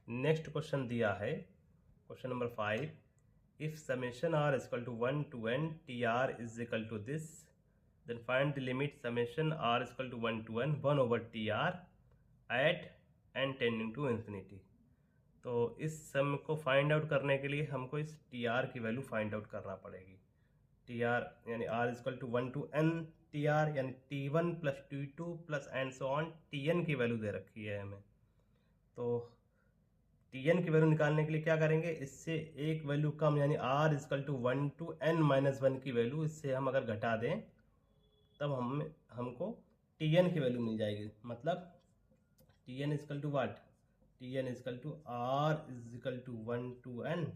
Next question दिया है question number 5, if summation R is equal to 1 to n T R is equal to this, then find the limit summation R is equal to 1 to n 1 over T R at n tending to infinity. तो इस सम को find out करने के लिए हमको इस T R की value find out करना पड़ेगी। टी आर यानी R is equal to 1 to n T R यानी T1 plus T2 plus and so on Tn की वैल्यू दे रखी है हमें। तो Tn की वैल्यू निकालने के लिए क्या करेंगे, इससे एक वैल्यू कम यानी r is equal to 1 to n minus 1 की वैल्यू इससे हम अगर घटा दें तब हमको Tn की वैल्यू मिल जाएगी। मतलब Tn is equal to what, Tn is equal to r is equal to 1 to n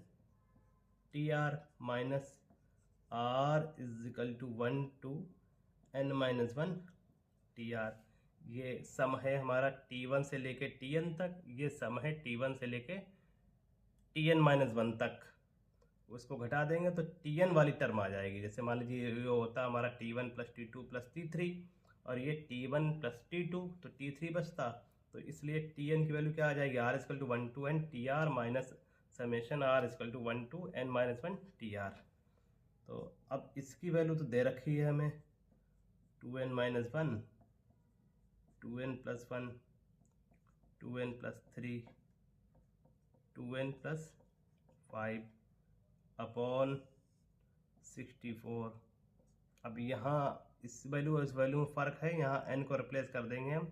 Tr minus r is equal to 1 to n minus 1 Tr। ये सम है हमारा T1 से लेके Tn तक, ये सम है T1 से लेके Tn माइनस 1 तक। उसको घटा देंगे तो Tn वाली टर्म आ जाएगी। जैसे मान लीजिए ये होता हमारा T1 plus T2 plus T3 और ये T1 प्लस T2 तो T3 बचता। तो इसलिए Tn की वैल्यू क्या आ जाएगी, r is equal to 1 to n Tr minus summation r is equal to 1 to n minus 1 Tr। तो अब इसकी वैल्यू तो दे रखी है हमें 2n minus 1, 2n plus 1, 2n plus 3, 2n plus 5 upon 64। अब यहाँ इस वैल्यू और इस वैल्यू में फ़र्क है, यहाँ n को रिप्लेस कर देंगे हम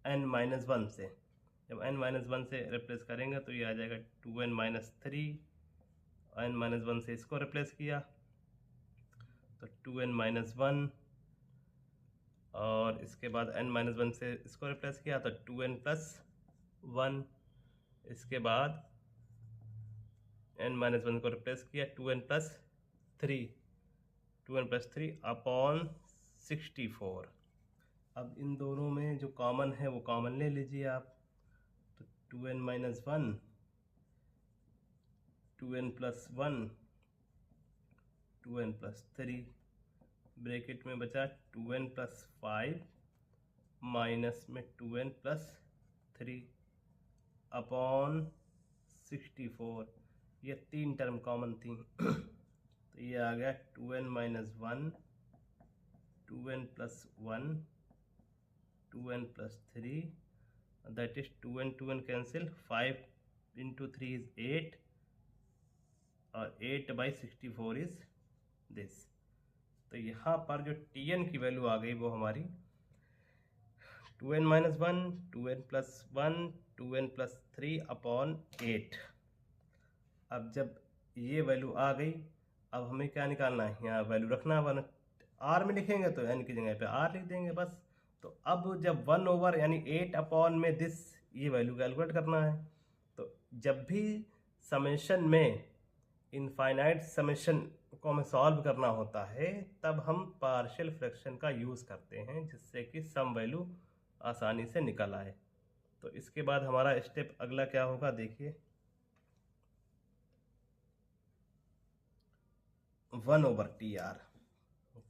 n माइनस 1 से। जब n माइनस 1 से रिप्लेस करेंगे तो ये आ जाएगा 2n माइनस 3, n माइनस 1 से इसको रिप्लेस किया तो 2n माइनस 1 और इसके बाद n माइनस 1 से इसको रिप्लेस किया तो 2n प्लस 1। इसके बाद n माइनस 1 को रिप्लेस किया 2n plus 3, 2n plus 3 upon 64। अब इन दोनों में जो कॉमन है वो कॉमन ले लीजिए आप। तो 2n minus 1, 2n plus 1, 2n plus 3, bracket में बचा 2n प्लस 5 माइनस में 2n प्लस 3 अपॉन 64। ये तीन टर्म कॉमन थी तो ये आ गया 2n minus 1, 2n plus 1, 2n plus 3, that is 2n 2n cancel, 5 into 3 is 8 और 8 बाई 64 इज दिस। तो यहाँ पर जो Tn की वैल्यू आ गई वो हमारी 2n minus 1, 2n plus 1, 2n plus 3 upon 8। अब जब ये वैल्यू आ गई अब हमें क्या निकालना है, यहाँ वैल्यू रखना है 1, r में लिखेंगे तो n की जगह पे r लिख देंगे बस। तो अब जब 1 ओवर यानी 8 अपॉन में दिस ये वैल्यू कैलकुलेट करना है। तो जब भी समेशन में इनफाइनाइट समेशन को हमें सॉल्व करना होता है तब हम पार्शियल फ्रैक्शन का यूज़ करते हैं जिससे कि सम वैल्यू आसानी से निकल आए। तो इसके बाद हमारा स्टेप अगला क्या होगा देखिए, 1 over TR,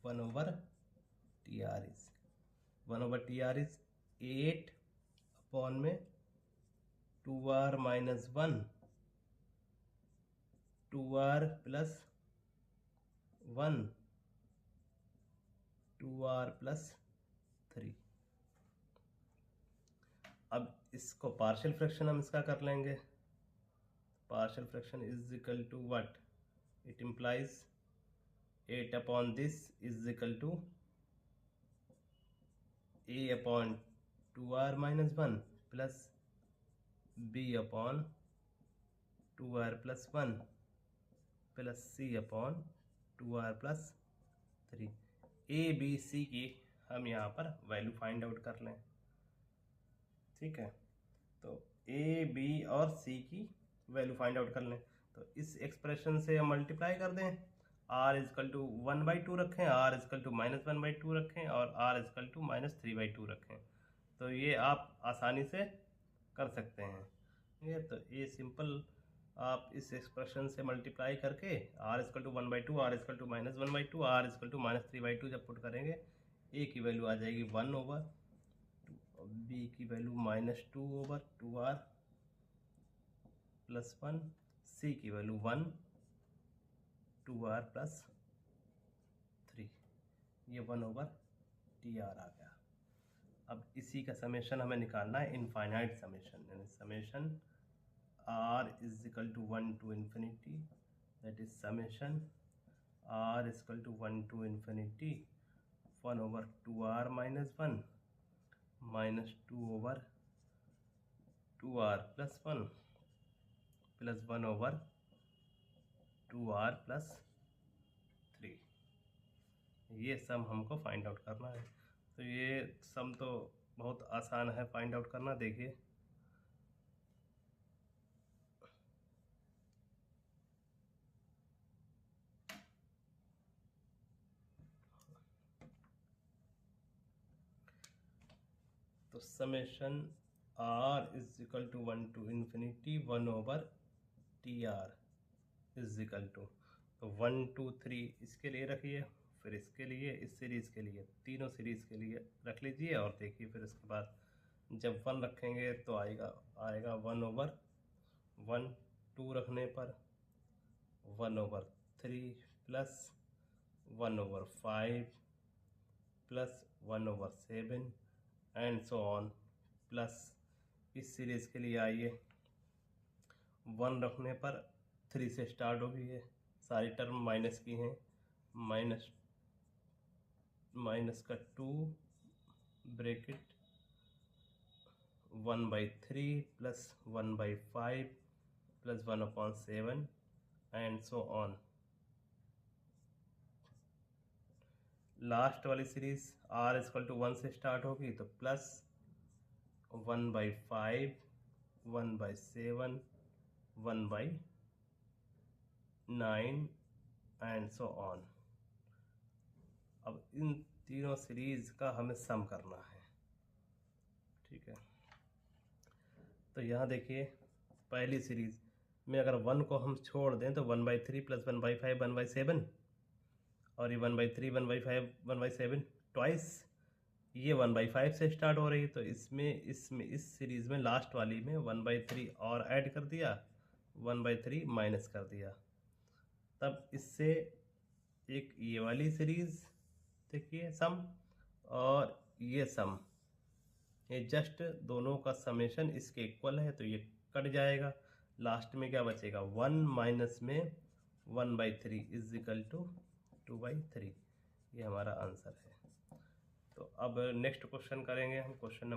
1 over TR is 1 over TR is 8 upon में 2R minus 1, 2R plus 1, 2R plus 3। अब इसको पार्शियल फ्रैक्शन हम इसका कर लेंगे। Partial fraction is equal to what, it implies 8 upon this is equal to a upon 2R minus 1 plus b upon 2R plus 1 plus c upon 2R plus 3। a b c की हम यहाँ पर value find out कर लें, ठीक है। तो a b और c की वैल्यू फाइंड आउट कर लें। तो इस एक्सप्रेशन से हम मल्टीप्लाई कर दें, r इजकल टू 1/2 रखें, r इजकल टू माइनस 1/2 रखें और r इजकल टू माइनस 3/2 रखें। तो ये आप आसानी से कर सकते हैं। ये तो ये सिंपल आप इस एक्सप्रेशन से मल्टीप्लाई करके r is equal to 1/2, r is equal to minus 1/2, r is equal to minus 3/2 जब पुट करेंगे a की वैल्यू आ जाएगी 1 ओवर 2, b की वैल्यू -2 ओवर 2r प्लस 1, सी की वैल्यू 1, 2r प्लस 3, ये 1/TR आ गया। अब इसी का समेशन हमें निकालना है, इनफाइनाइट समेशन, यानी summation r is equal to 1 to infinity, that is summation r is equal to 1 to infinity 1/2r minus 1 minus 2/2r plus 1 plus 1/2r plus 3। ये सम हमको फाइंड आउट करना है। तो ये सम तो बहुत आसान है फाइंड आउट करना। देखिए तो summation r is equal to 1 to infinity 1/TR is equal to, तो 1 2 3 इसके लिए रखिए, फिर इसके लिए, इस सीरीज़ के लिए, तीनों सीरीज़ के लिए रख लीजिए। और देखिए फिर उसके बाद जब 1 रखेंगे तो आएगा 1/1, 2 रखने पर 1/3 plus 1/5 plus 1/7 and so on. Plus इस सीरीज़ के लिए आइए, 1 रखने पर 3 से स्टार्ट होगी, है सारी टर्म माइनस की हैं, माइनस का 2 bracket 1/3 plus 1/5 plus 1/7 and so on. Last वाली सीरीज r इक्वल टू 1 से स्टार्ट होगी तो प्लस 1/5 1/7 1/9 एंड सो ऑन। अब इन तीनों सीरीज का हमें सम करना है, ठीक है। तो यहाँ देखिए पहली सीरीज में अगर 1 को हम छोड़ दें तो 1/3 प्लस 1/5 1/7, और ये 1/3 1/5 1/7 ट्वाइस, ये 1/5 से स्टार्ट हो रही है। तो इसमें इस सीरीज़ में लास्ट वाली में 1/3 और ऐड कर दिया, 1/3 माइनस कर दिया, तब इससे एक ये वाली सीरीज़ देखिए सम, और ये सम, ये जस्ट दोनों का समेशन इसके इक्वल है, तो ये कट जाएगा। लास्ट में क्या बचेगा, 1 माइनस में 1/3 इज इक्वल टू 2/3। ये हमारा आंसर है। तो अब नेक्स्ट क्वेश्चन करेंगे हम, क्वेश्चन